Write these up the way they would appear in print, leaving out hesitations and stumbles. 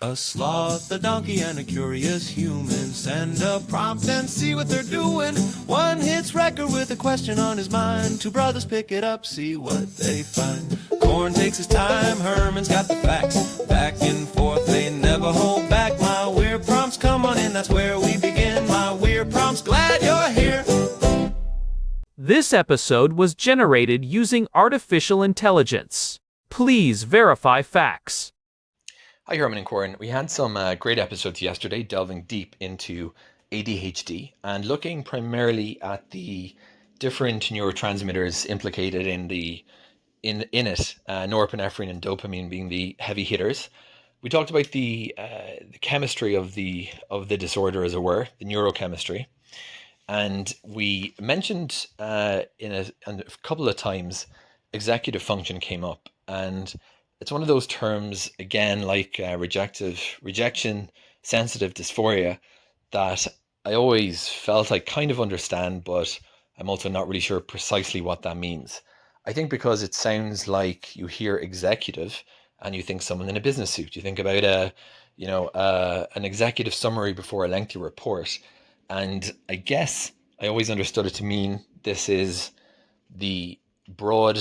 A sloth, a donkey, and a curious human. Send a prompt and see what they're doing. One hits record with a question on his mind. Two brothers pick it up, see what they find. Corn takes his time, Herman's got the facts. Back and forth, they never hold back. My weird prompts, come on in, that's where we begin. My weird prompts, glad you're here. This episode was generated using artificial intelligence. Please verify facts. Hi, Herman and Corin. We had some great episodes yesterday delving deep into ADHD and looking primarily at the different neurotransmitters implicated in it, norepinephrine and dopamine being the heavy hitters. We talked about the chemistry of the disorder, as it were, the neurochemistry, and we mentioned in a couple of times executive function came up, and it's one of those terms, again, like rejection, sensitive dysphoria, that I always felt I kind of understand, but I'm also not really sure precisely what that means. I think because it sounds like you hear executive and you think someone in a business suit. You think about an executive summary before a lengthy report. And I guess I always understood it to mean this is the broad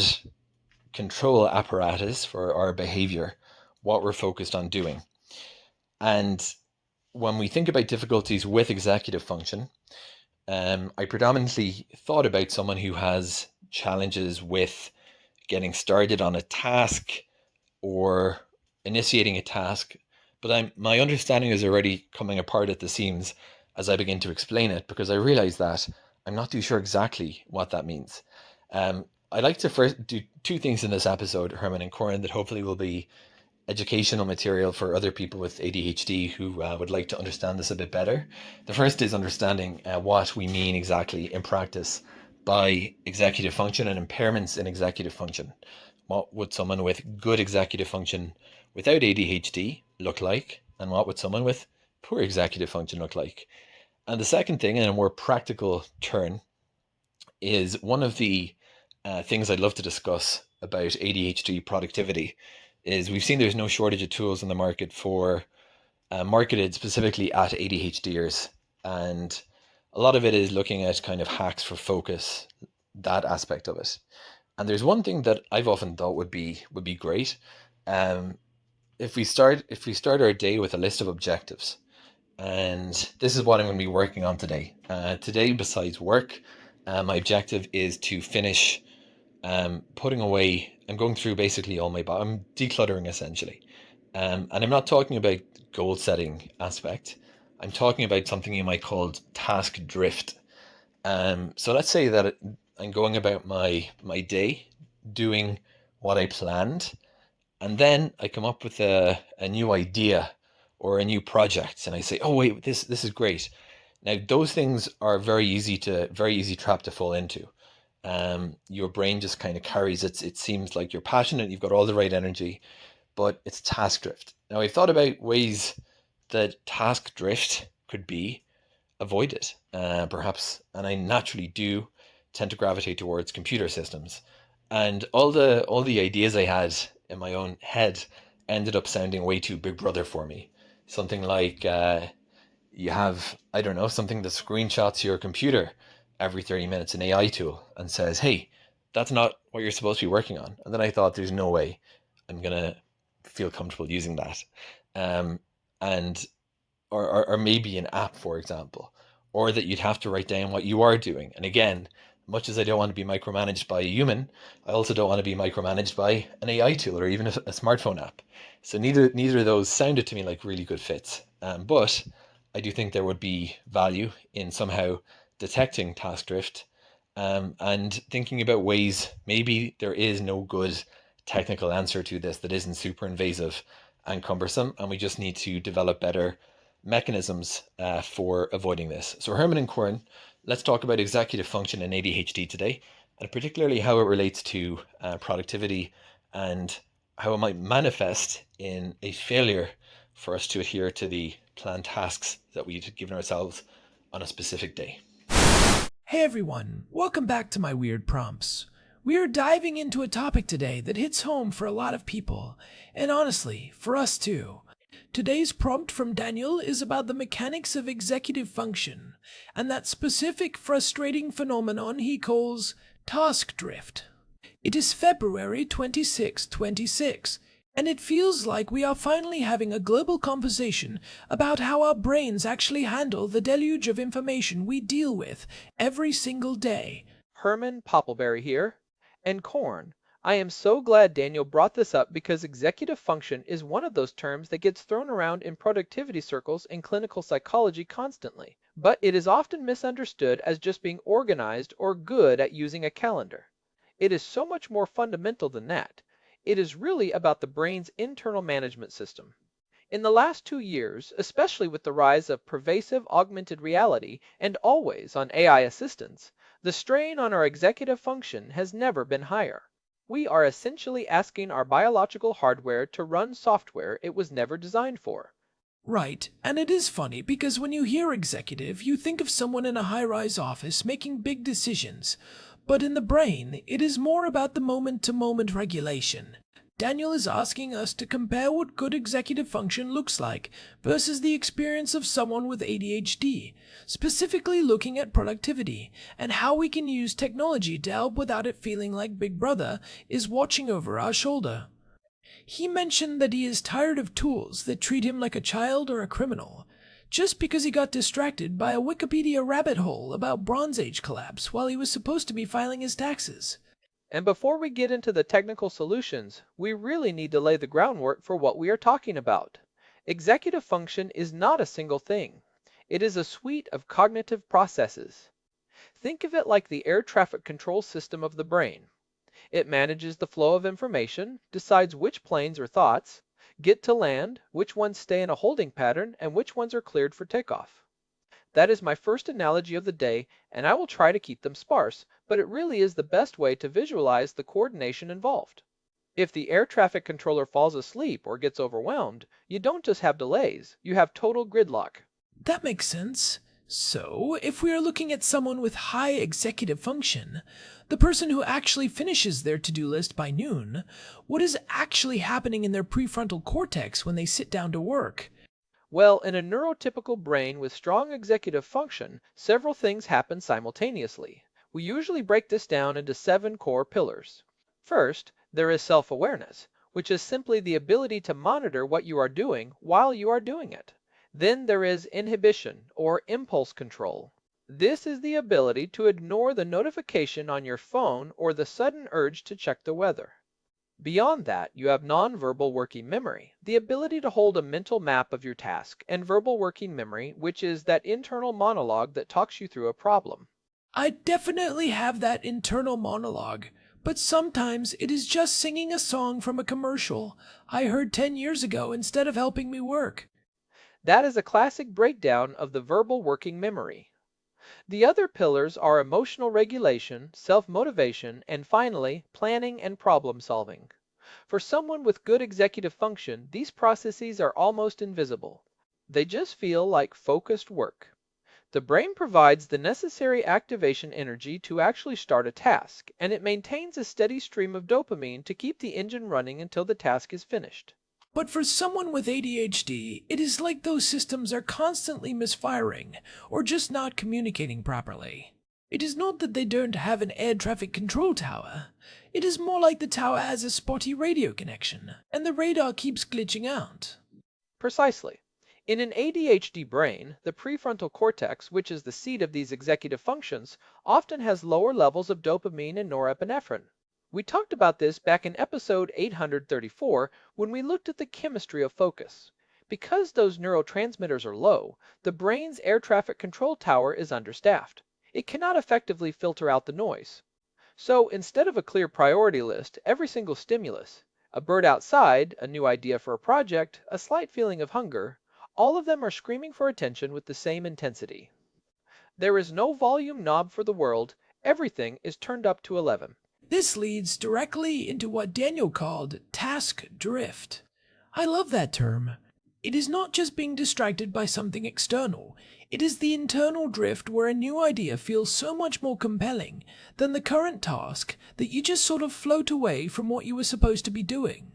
control apparatus for our behavior, what we're focused on doing. And when we think about difficulties with executive function, I predominantly thought about someone who has challenges with getting started on a task or initiating a task. But my understanding is already coming apart at the seams as I begin to explain it, because I realize that I'm not too sure exactly what that means. I'd like to first do two things in this episode, Herman and Corin, that hopefully will be educational material for other people with ADHD who would like to understand this a bit better. The first is understanding what we mean exactly in practice by executive function and impairments in executive function. What would someone with good executive function without ADHD look like? And what would someone with poor executive function look like? And the second thing, in a more practical turn, is one of the things I'd love to discuss about ADHD productivity is we've seen there's no shortage of tools in the market for marketed specifically at ADHDers, and a lot of it is looking at kind of hacks for focus, that aspect of it. And there's one thing that I've often thought would be great. If we start our day with a list of objectives, and this is what I'm going to be working on today. Today, besides work, my objective is to finish putting away. I'm going through basically all I'm decluttering essentially. And I'm not talking about goal setting aspect. I'm talking about something you might call task drift. So let's say that I'm going about my day doing what I planned, and then I come up with a new idea or a new project, and I say, oh wait, this is great. Now those things are very easy trap to fall into. Your brain just kind of carries it. It seems like you're passionate, you've got all the right energy, but it's task drift. Now I've thought about ways that task drift could be avoided, perhaps, and I naturally do tend to gravitate towards computer systems. And all the ideas I had in my own head ended up sounding way too Big Brother for me. Something like you have, I don't know, something that screenshots your computer every 30 minutes, an AI tool, and says, hey, that's not what you're supposed to be working on. And then I thought, there's no way I'm going to feel comfortable using that. Or maybe an app, for example, or that you'd have to write down what you are doing. And again, much as I don't want to be micromanaged by a human, I also don't want to be micromanaged by an AI tool or even a smartphone app. So neither of those sounded to me like really good fits. But I do think there would be value in somehow detecting task drift and thinking about ways maybe there is no good technical answer to this that isn't super invasive and cumbersome, and we just need to develop better mechanisms for avoiding this. So Herman and Corin, let's talk about executive function and ADHD today, and particularly how it relates to productivity and how it might manifest in a failure for us to adhere to the planned tasks that we'd given ourselves on a specific day. Hey everyone, welcome back to my Weird Prompts. We are diving into a topic today that hits home for a lot of people, and honestly, for us too. Today's prompt from Daniel is about the mechanics of executive function and that specific frustrating phenomenon he calls task drift. It is February 26, 26, and it feels like we are finally having a global conversation about how our brains actually handle the deluge of information we deal with every single day. Herman Poppleberry here. And Corn, I am so glad Daniel brought this up because executive function is one of those terms that gets thrown around in productivity circles and clinical psychology constantly, but it is often misunderstood as just being organized or good at using a calendar. It is so much more fundamental than that. It is really about the brain's internal management system. In the last 2 years, especially with the rise of pervasive augmented reality and always on AI assistants, the strain on our executive function has never been higher. We are essentially asking our biological hardware to run software it was never designed for. Right, and it is funny because when you hear executive, you think of someone in a high-rise office making big decisions. But in the brain, it is more about the moment-to-moment regulation. Daniel is asking us to compare what good executive function looks like versus the experience of someone with ADHD, specifically looking at productivity and how we can use technology to help without it feeling like Big Brother is watching over our shoulder. He mentioned that he is tired of tools that treat him like a child or a criminal, just because he got distracted by a Wikipedia rabbit hole about Bronze Age collapse while he was supposed to be filing his taxes. And before we get into the technical solutions, we really need to lay the groundwork for what we are talking about. Executive function is not a single thing. It is a suite of cognitive processes. Think of it like the air traffic control system of the brain. It manages the flow of information, decides which planes or thoughts get to land, which ones stay in a holding pattern, and which ones are cleared for takeoff. That is my first analogy of the day, and I will try to keep them sparse, but it really is the best way to visualize the coordination involved. If the air traffic controller falls asleep or gets overwhelmed, you don't just have delays, you have total gridlock. That makes sense. So, if we are looking at someone with high executive function, the person who actually finishes their to-do list by noon, what is actually happening in their prefrontal cortex when they sit down to work? Well, in a neurotypical brain with strong executive function, several things happen simultaneously. We usually break this down into 7 core pillars. First, there is self-awareness, which is simply the ability to monitor what you are doing while you are doing it. Then there is inhibition, or impulse control. This is the ability to ignore the notification on your phone or the sudden urge to check the weather. Beyond that, you have nonverbal working memory, the ability to hold a mental map of your task, and verbal working memory, which is that internal monologue that talks you through a problem. I definitely have that internal monologue, but sometimes it is just singing a song from a commercial I heard 10 years ago instead of helping me work. That is a classic breakdown of the verbal working memory. The other pillars are emotional regulation, self-motivation, and finally, planning and problem solving. For someone with good executive function, these processes are almost invisible. They just feel like focused work. The brain provides the necessary activation energy to actually start a task, and it maintains a steady stream of dopamine to keep the engine running until the task is finished. But for someone with ADHD, it is like those systems are constantly misfiring or just not communicating properly. It is not that they don't have an air traffic control tower. It is more like the tower has a spotty radio connection, and the radar keeps glitching out. Precisely. In an ADHD brain, the prefrontal cortex, which is the seat of these executive functions, often has lower levels of dopamine and norepinephrine. We talked about this back in episode 834 when we looked at the chemistry of focus. Because those neurotransmitters are low, the brain's air traffic control tower is understaffed. It cannot effectively filter out the noise. So instead of a clear priority list, every single stimulus, a bird outside, a new idea for a project, a slight feeling of hunger, all of them are screaming for attention with the same intensity. There is no volume knob for the world, everything is turned up to 11. This leads directly into what Daniel called task drift. I love that term. It is not just being distracted by something external. It is the internal drift where a new idea feels so much more compelling than the current task that you just sort of float away from what you were supposed to be doing.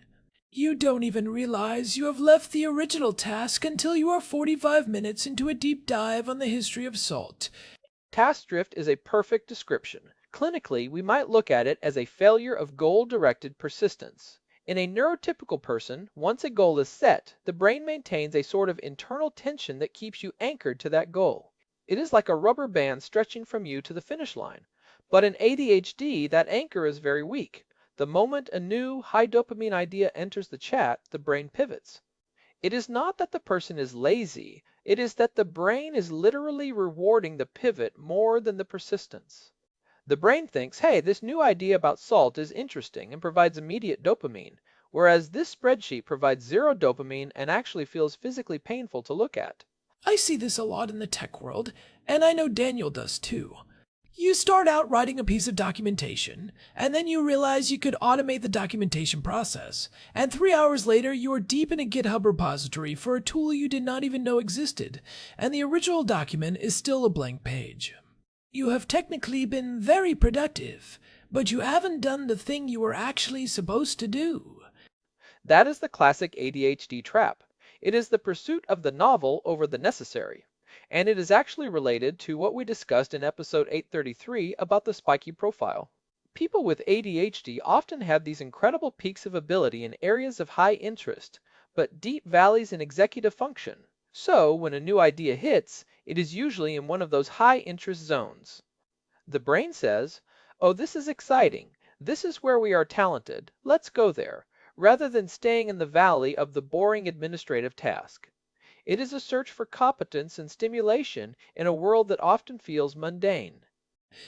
You don't even realize you have left the original task until you are 45 minutes into a deep dive on the history of salt. Task drift is a perfect description. Clinically, we might look at it as a failure of goal-directed persistence. In a neurotypical person, once a goal is set, the brain maintains a sort of internal tension that keeps you anchored to that goal. It is like a rubber band stretching from you to the finish line. But in ADHD, that anchor is very weak. The moment a new, high dopamine idea enters the chat, the brain pivots. It is not that the person is lazy, it is that the brain is literally rewarding the pivot more than the persistence. The brain thinks, hey, this new idea about salt is interesting and provides immediate dopamine, whereas this spreadsheet provides zero dopamine and actually feels physically painful to look at. I see this a lot in the tech world, and I know Daniel does too. You start out writing a piece of documentation, and then you realize you could automate the documentation process, and 3 hours later you are deep in a GitHub repository for a tool you did not even know existed, and the original document is still a blank page. You have technically been very productive, but you haven't done the thing you were actually supposed to do. That is the classic ADHD trap. It is the pursuit of the novel over the necessary. And it is actually related to what we discussed in episode 833 about the spiky profile. People with ADHD often have these incredible peaks of ability in areas of high interest, but deep valleys in executive function. So, when a new idea hits, it is usually in one of those high interest zones. The brain says, oh, this is exciting. This is where we are talented. Let's go there, rather than staying in the valley of the boring administrative task. It is a search for competence and stimulation in a world that often feels mundane.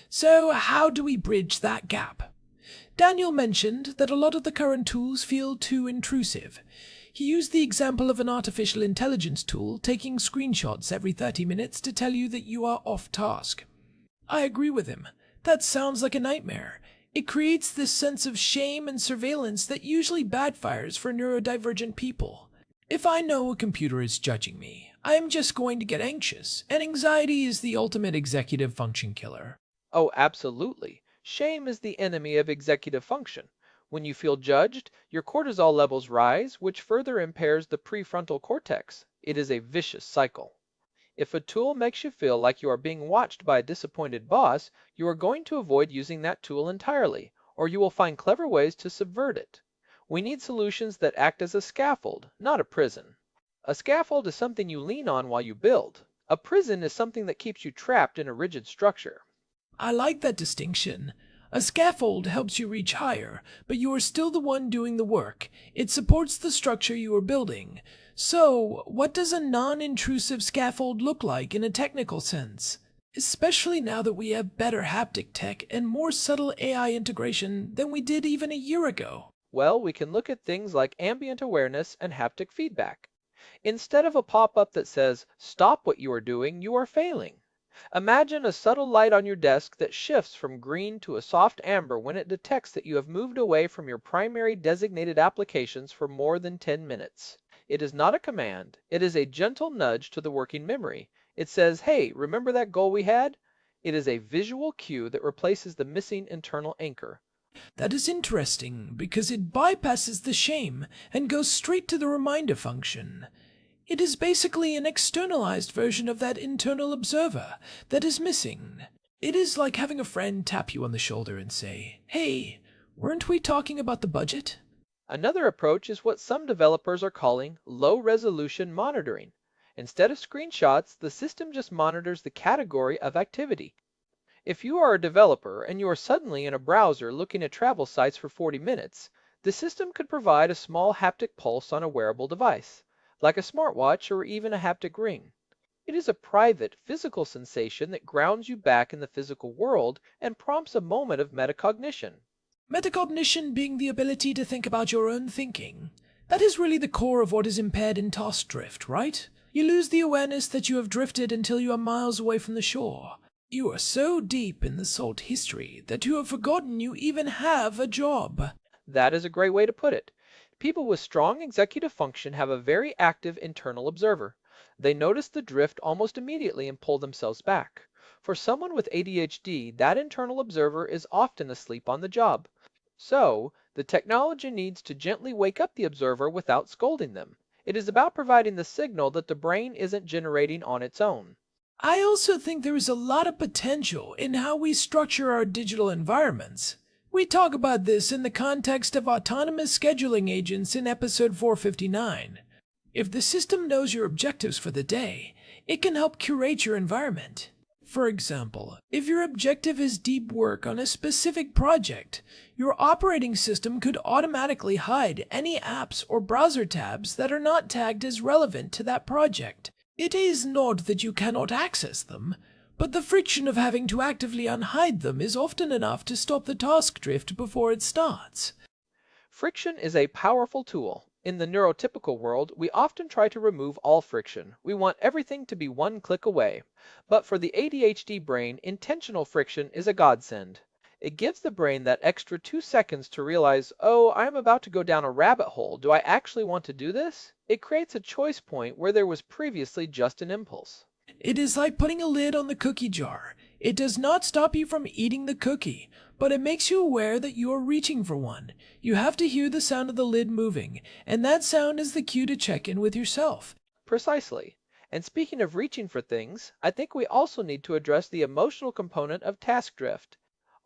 So how do we bridge that gap? Daniel mentioned that a lot of the current tools feel too intrusive. He used the example of an artificial intelligence tool taking screenshots every 30 minutes to tell you that you are off task. I agree with him. That sounds like a nightmare. It creates this sense of shame and surveillance that usually backfires for neurodivergent people. If I know a computer is judging me, I am just going to get anxious, and anxiety is the ultimate executive function killer. Oh, absolutely. Shame is the enemy of executive function. When you feel judged, your cortisol levels rise, which further impairs the prefrontal cortex. It is a vicious cycle. If a tool makes you feel like you are being watched by a disappointed boss, you are going to avoid using that tool entirely, or you will find clever ways to subvert it. We need solutions that act as a scaffold, not a prison. A scaffold is something you lean on while you build. A prison is something that keeps you trapped in a rigid structure. I like that distinction. A scaffold helps you reach higher, but you are still the one doing the work. It supports the structure you are building. So, what does a non-intrusive scaffold look like in a technical sense? Especially now that we have better haptic tech and more subtle AI integration than we did even a year ago. Well, we can look at things like ambient awareness and haptic feedback. Instead of a pop-up that says, stop what you are doing, you are failing. Imagine a subtle light on your desk that shifts from green to a soft amber when it detects that you have moved away from your primary designated applications for more than 10 minutes. It is not a command, it is a gentle nudge to the working memory. It says, hey, remember that goal we had? It is a visual cue that replaces the missing internal anchor. That is interesting because it bypasses the shame and goes straight to the reminder function. It is basically an externalized version of that internal observer that is missing. It is like having a friend tap you on the shoulder and say, hey, weren't we talking about the budget? Another approach is what some developers are calling low-resolution monitoring. Instead of screenshots, the system just monitors the category of activity. If you are a developer and you are suddenly in a browser looking at travel sites for 40 minutes, the system could provide a small haptic pulse on a wearable device, like a smartwatch or even a haptic ring. It is a private, physical sensation that grounds you back in the physical world and prompts a moment of metacognition. Metacognition being the ability to think about your own thinking. That is really the core of what is impaired in task drift, right? You lose the awareness that you have drifted until you are miles away from the shore. You are so deep in the salt history that you have forgotten you even have a job. That is a great way to put it. People with strong executive function have a very active internal observer. They notice the drift almost immediately and pull themselves back. For someone with ADHD, that internal observer is often asleep on the job. So, The technology needs to gently wake up the observer without scolding them. It is about providing the signal that the brain isn't generating on its own. I also think there is a lot of potential in how we structure our digital environments. We talk about this in the context of autonomous scheduling agents in episode 459. If the system knows your objectives for the day, it can help curate your environment. For example, if your objective is deep work on a specific project, your operating system could automatically hide any apps or browser tabs that are not tagged as relevant to that project. It is not that you cannot access them, but the friction of having to actively unhide them is often enough to stop the task drift before it starts. Friction is a powerful tool. In the neurotypical world, we often try to remove all friction. We want everything to be one click away. But for the ADHD brain, intentional friction is a godsend. It gives the brain that extra 2 seconds to realize, oh, I am about to go down a rabbit hole. Do I actually want to do this? It creates a choice point where there was previously just an impulse. It is like putting a lid on the cookie jar. It does not stop you from eating the cookie, but it makes you aware that you are reaching for one. You have to hear the sound of the lid moving, and that sound is the cue to check in with yourself. Precisely. And speaking of reaching for things, I think we also need to address the emotional component of task drift.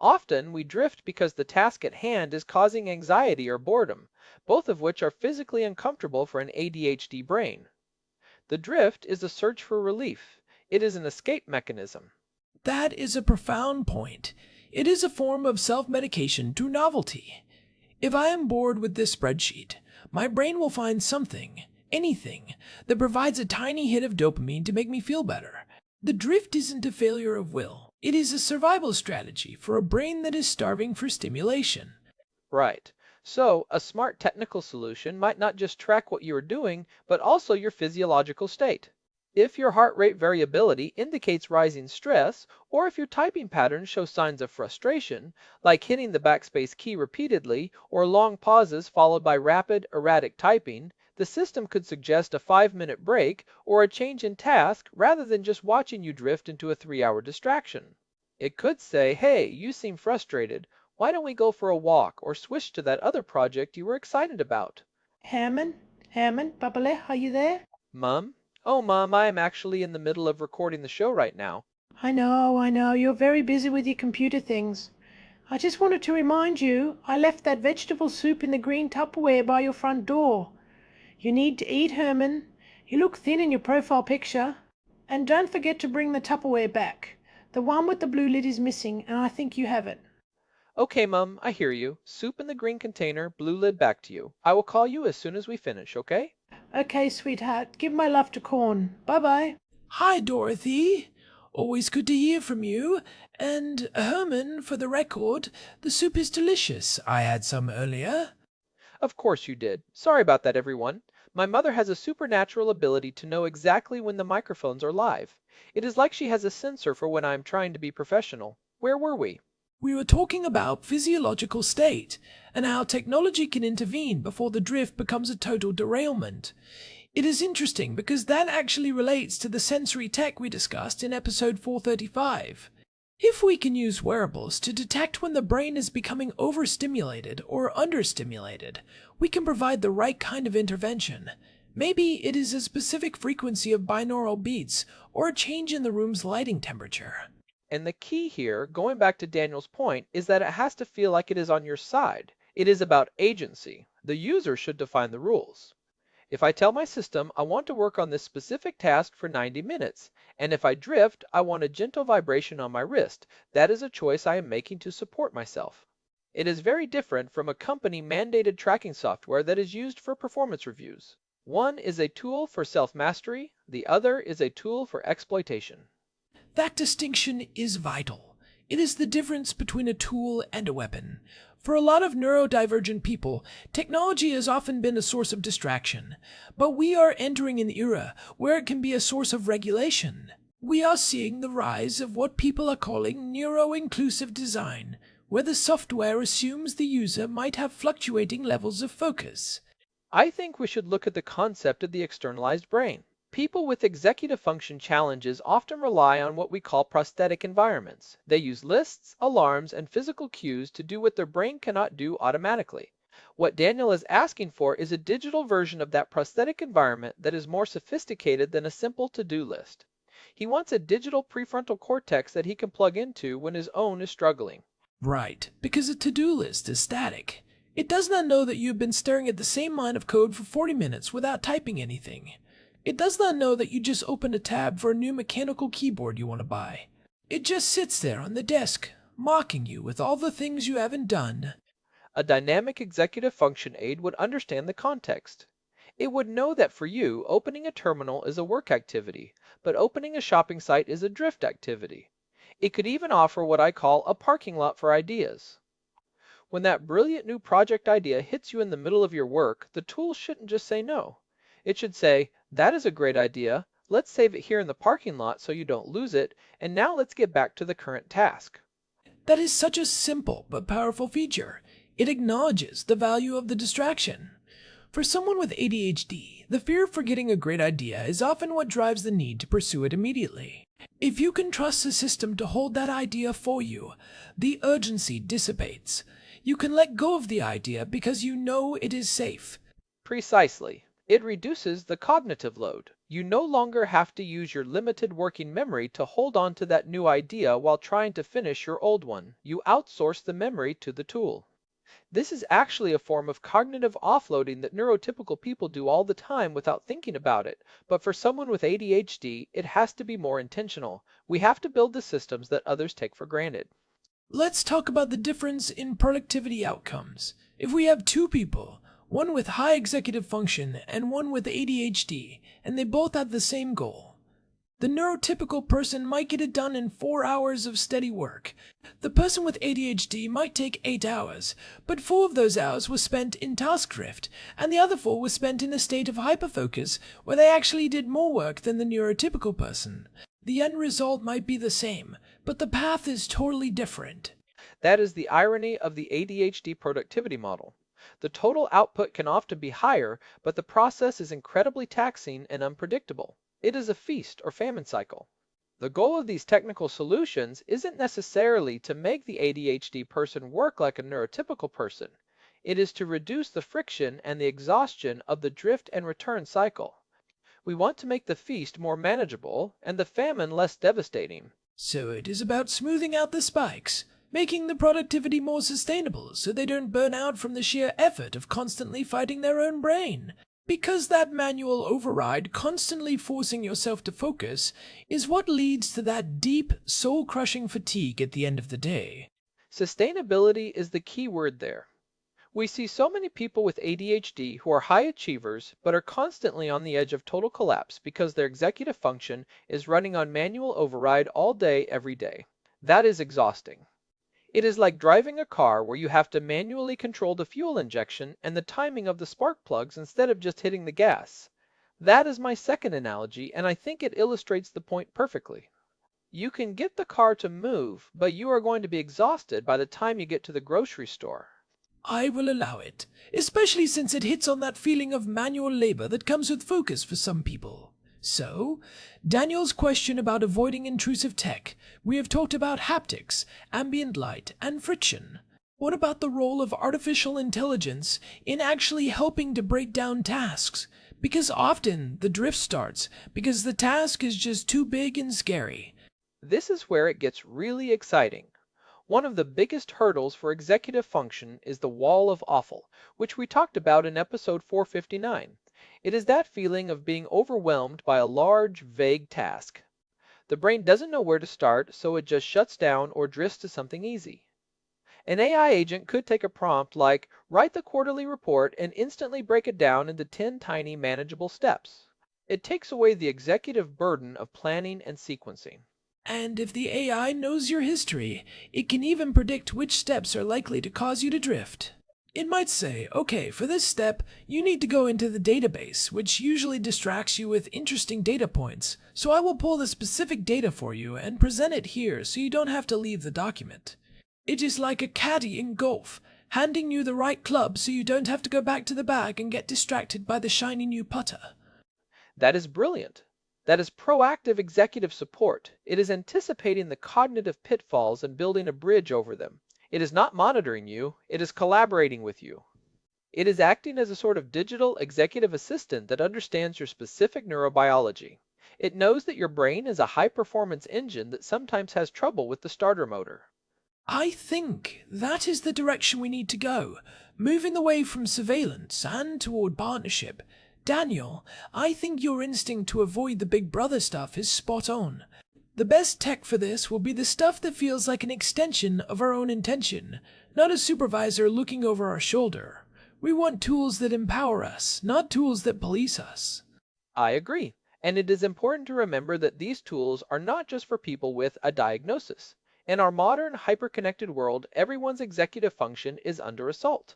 Often we drift because the task at hand is causing anxiety or boredom, both of which are physically uncomfortable for an ADHD brain. The drift is a search for relief. It is an escape mechanism. That is a profound point. It is a form of self-medication through novelty. If I am bored with this spreadsheet, my brain will find something, anything, that provides a tiny hit of dopamine to make me feel better. The drift isn't a failure of will. It is a survival strategy for a brain that is starving for stimulation. Right. So, a smart technical solution might not just track what you are doing, but also your physiological state. If your heart rate variability indicates rising stress, or if your typing patterns show signs of frustration, like hitting the backspace key repeatedly or long pauses followed by rapid, erratic typing, the system could suggest a 5-minute break or a change in task rather than just watching you drift into a 3-hour distraction. It could say, hey, you seem frustrated. Why don't we go for a walk or switch to that other project you were excited about? Herman, Babale, are you there? Mum? Oh, Mum, I am actually in the middle of recording the show right now. I know, you're very busy with your computer things. I just wanted to remind you, I left that vegetable soup in the green Tupperware by your front door. You need to eat, Herman. You look thin in your profile picture. And don't forget to bring the Tupperware back. The one with the blue lid is missing, and I think you have it. Okay, Mum, I hear you. Soup in the green container, blue lid back to you. I will call you as soon as we finish, okay? Okay, sweetheart. Give my love to Corn. Bye-bye. Hi, Dorothy. Always good to hear from you. And, Herman, for the record, the soup is delicious. I had some earlier. Of course you did. Sorry about that, everyone. My mother has a supernatural ability to know exactly when the microphones are live. It is like she has a sensor for when I am trying to be professional. Where were we? We were talking about physiological state and how technology can intervene before the drift becomes a total derailment. It is interesting because that actually relates to the sensory tech we discussed in episode 435. If we can use wearables to detect when the brain is becoming overstimulated or understimulated, we can provide the right kind of intervention. Maybe it is a specific frequency of binaural beats or a change in the room's lighting temperature. And the key here, going back to Daniel's point, is that it has to feel like it is on your side. It is about agency. The user should define the rules. If I tell my system I want to work on this specific task for 90 minutes, and if I drift, I want a gentle vibration on my wrist, that is a choice I am making to support myself. It is very different from a company-mandated tracking software that is used for performance reviews. One is a tool for self-mastery, the other is a tool for exploitation. That distinction is vital. It is the difference between a tool and a weapon. For a lot of neurodivergent people, technology has often been a source of distraction, but we are entering an era where it can be a source of regulation. We are seeing the rise of what people are calling neuro-inclusive design, where the software assumes the user might have fluctuating levels of focus. I think we should look at the concept of the externalized brain. People with executive function challenges often rely on what we call prosthetic environments. They use lists, alarms, and physical cues to do what their brain cannot do automatically. What Daniel is asking for is a digital version of that prosthetic environment that is more sophisticated than a simple to-do list. He wants a digital prefrontal cortex that he can plug into when his own is struggling. Right, because a to-do list is static. It does not know that you've been staring at the same line of code for 40 minutes without typing anything. It does not know that you just opened a tab for a new mechanical keyboard you want to buy. It just sits there on the desk, mocking you with all the things you haven't done. A dynamic executive function aid would understand the context. It would know that for you, opening a terminal is a work activity, but opening a shopping site is a drift activity. It could even offer what I call a parking lot for ideas. When that brilliant new project idea hits you in the middle of your work, the tool shouldn't just say no. It should say, that is a great idea, let's save it here in the parking lot so you don't lose it, and now let's get back to the current task. That is such a simple but powerful feature. It acknowledges the value of the distraction. For someone with ADHD, the fear of forgetting a great idea is often what drives the need to pursue it immediately. If you can trust the system to hold that idea for you, the urgency dissipates. You can let go of the idea because you know it is safe. Precisely. It reduces the cognitive load. You no longer have to use your limited working memory to hold on to that new idea while trying to finish your old one. You outsource the memory to the tool. This is actually a form of cognitive offloading that neurotypical people do all the time without thinking about it. But for someone with ADHD, it has to be more intentional. We have to build the systems that others take for granted. Let's talk about the difference in productivity outcomes. If we have two people, one with high executive function and one with ADHD, and they both have the same goal, the neurotypical person might get it done in 4 hours of steady work. The person with ADHD might take 8 hours, but 4 of those hours were spent in task drift, and the other 4 were spent in a state of hyperfocus where they actually did more work than the neurotypical person. The end result might be the same, but the path is totally different. That is the irony of the ADHD productivity model. The total output can often be higher, but the process is incredibly taxing and unpredictable. It is a feast or famine cycle. The goal of these technical solutions isn't necessarily to make the ADHD person work like a neurotypical person. It is to reduce the friction and the exhaustion of the drift and return cycle. We want to make the feast more manageable and the famine less devastating. So it is about smoothing out the spikes, making the productivity more sustainable so they don't burn out from the sheer effort of constantly fighting their own brain. Because that manual override, constantly forcing yourself to focus, is what leads to that deep, soul-crushing fatigue at the end of the day. Sustainability is the key word there. We see so many people with ADHD who are high achievers but are constantly on the edge of total collapse because their executive function is running on manual override all day, every day. That is exhausting. It is like driving a car where you have to manually control the fuel injection and the timing of the spark plugs instead of just hitting the gas. That is my second analogy, and I think it illustrates the point perfectly. You can get the car to move, but you are going to be exhausted by the time you get to the grocery store. I will allow it, especially since it hits on that feeling of manual labor that comes with focus for some people. So, Daniel's question about avoiding intrusive tech, we have talked about haptics, ambient light, and friction. What about the role of artificial intelligence in actually helping to break down tasks? Because often the drift starts because the task is just too big and scary. This is where it gets really exciting. One of the biggest hurdles for executive function is the wall of awful, which we talked about in episode 459. It is that feeling of being overwhelmed by a large, vague task. The brain doesn't know where to start, so it just shuts down or drifts to something easy. An AI agent could take a prompt like, write the quarterly report and instantly break it down into 10 tiny manageable steps. It takes away the executive burden of planning and sequencing. And if the AI knows your history, it can even predict which steps are likely to cause you to drift. It might say, okay, for this step, you need to go into the database, which usually distracts you with interesting data points, so I will pull the specific data for you and present it here so you don't have to leave the document. It is like a caddy in golf, handing you the right club so you don't have to go back to the bag and get distracted by the shiny new putter. That is brilliant. That is proactive executive support. It is anticipating the cognitive pitfalls and building a bridge over them. It is not monitoring you, it is collaborating with you. It is acting as a sort of digital executive assistant that understands your specific neurobiology. It knows that your brain is a high-performance engine that sometimes has trouble with the starter motor. I think that is the direction we need to go, moving away from surveillance and toward partnership. Daniel, I think your instinct to avoid the big brother stuff is spot on. The best tech for this will be the stuff that feels like an extension of our own intention, not a supervisor looking over our shoulder. We want tools that empower us, not tools that police us. I agree, and it is important to remember that these tools are not just for people with a diagnosis. In our modern, hyper-connected world, everyone's executive function is under assault.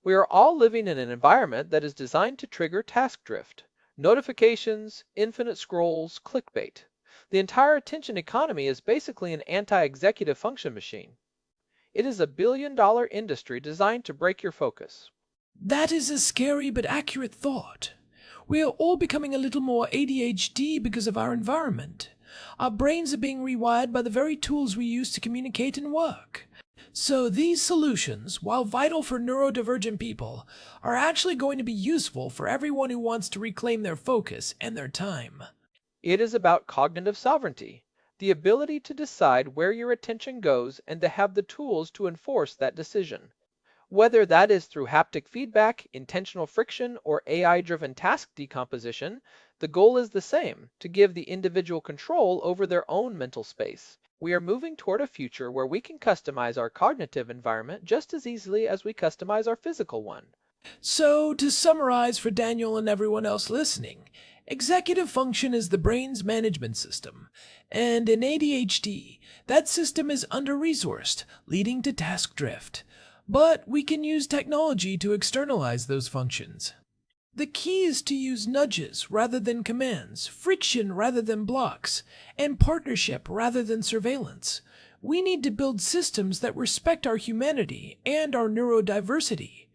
We are all living in an environment that is designed to trigger task drift, notifications, infinite scrolls, clickbait. The entire attention economy is basically an anti-executive function machine. It is a billion-dollar industry designed to break your focus. That is a scary but accurate thought. We are all becoming a little more ADHD because of our environment. Our brains are being rewired by the very tools we use to communicate and work. So these solutions, while vital for neurodivergent people, are actually going to be useful for everyone who wants to reclaim their focus and their time. It is about cognitive sovereignty, the ability to decide where your attention goes and to have the tools to enforce that decision. Whether that is through haptic feedback, intentional friction, or AI-driven task decomposition, the goal is the same, to give the individual control over their own mental space. We are moving toward a future where we can customize our cognitive environment just as easily as we customize our physical one. So, to summarize for Daniel and everyone else listening, executive function is the brain's management system, and in ADHD, that system is under-resourced, leading to task drift. But we can use technology to externalize those functions. The key is to use nudges rather than commands, friction rather than blocks, and partnership rather than surveillance. We need to build systems that respect our humanity and our neurodiversity.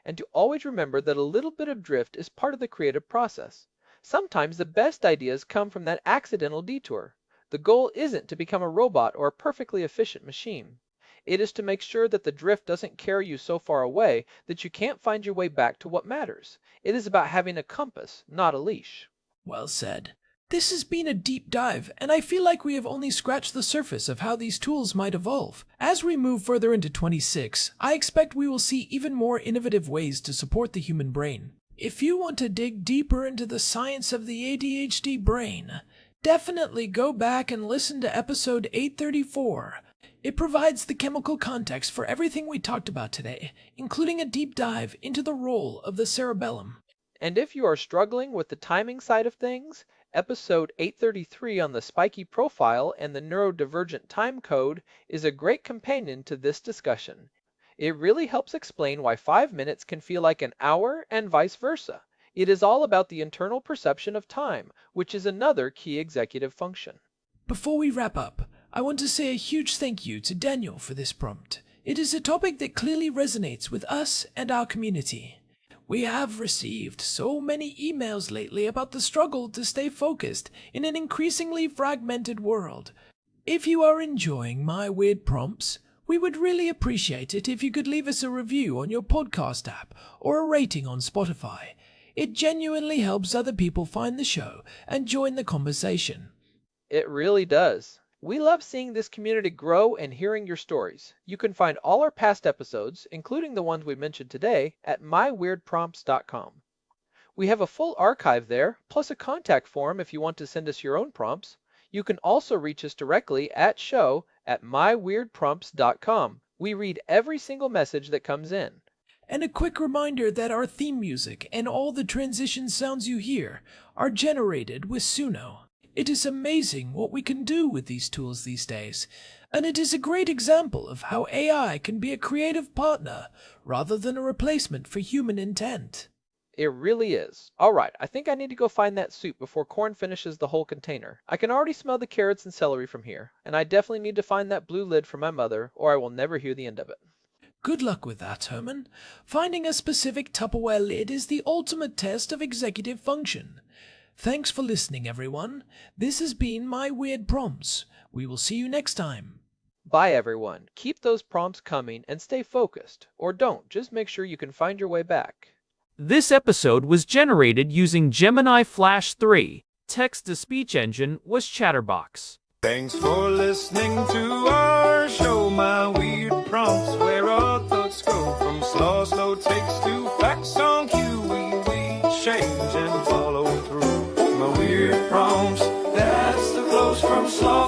And to always remember that a little bit of drift is part of the creative process. Sometimes the best ideas come from that accidental detour. The goal isn't to become a robot or a perfectly efficient machine. It is to make sure that the drift doesn't carry you so far away that you can't find your way back to what matters. It is about having a compass, not a leash. Well said. This has been a deep dive, and I feel like we have only scratched the surface of how these tools might evolve. As we move further into 26, I expect we will see even more innovative ways to support the human brain. If you want to dig deeper into the science of the ADHD brain, definitely go back and listen to episode 834. It provides the chemical context for everything we talked about today, including a deep dive into the role of the cerebellum. And if you are struggling with the timing side of things, episode 833 on the spiky profile and the neurodivergent time code is a great companion to this discussion. It really helps explain why 5 minutes can feel like an hour and vice versa. It is all about the internal perception of time, which is another key executive function. Before we wrap up, I want to say a huge thank you to Daniel for this prompt. It is a topic that clearly resonates with us and our community. We have received so many emails lately about the struggle to stay focused in an increasingly fragmented world. If you are enjoying my weird prompts, we would really appreciate it if you could leave us a review on your podcast app or a rating on Spotify. It genuinely helps other people find the show and join the conversation. It really does. We love seeing this community grow and hearing your stories. You can find all our past episodes, including the ones we mentioned today, at myweirdprompts.com. We have a full archive there, plus a contact form if you want to send us your own prompts. You can also reach us directly at show@myweirdprompts.com. We read every single message that comes in. And a quick reminder that our theme music and all the transition sounds you hear are generated with Suno. It is amazing what we can do with these tools these days, and it is a great example of how AI can be a creative partner rather than a replacement for human intent. It really is. Alright, I think I need to go find that soup before Corn finishes the whole container. I can already smell the carrots and celery from here, and I definitely need to find that blue lid for my mother, or I will never hear the end of it. Good luck with that, Herman. Finding a specific Tupperware lid is the ultimate test of executive function. Thanks for listening, everyone. This has been My Weird Prompts. We will see you next time. Bye everyone. Keep those prompts coming and stay focused. Or don't, just make sure you can find your way back. This episode was generated using Gemini Flash 3. Text-to-speech engine was Chatterbox. Thanks for listening to our show, my weird prompts, where our thoughts go from slow takes to facts on cue. We change and follow through. My weird prompts, that's the flows from slow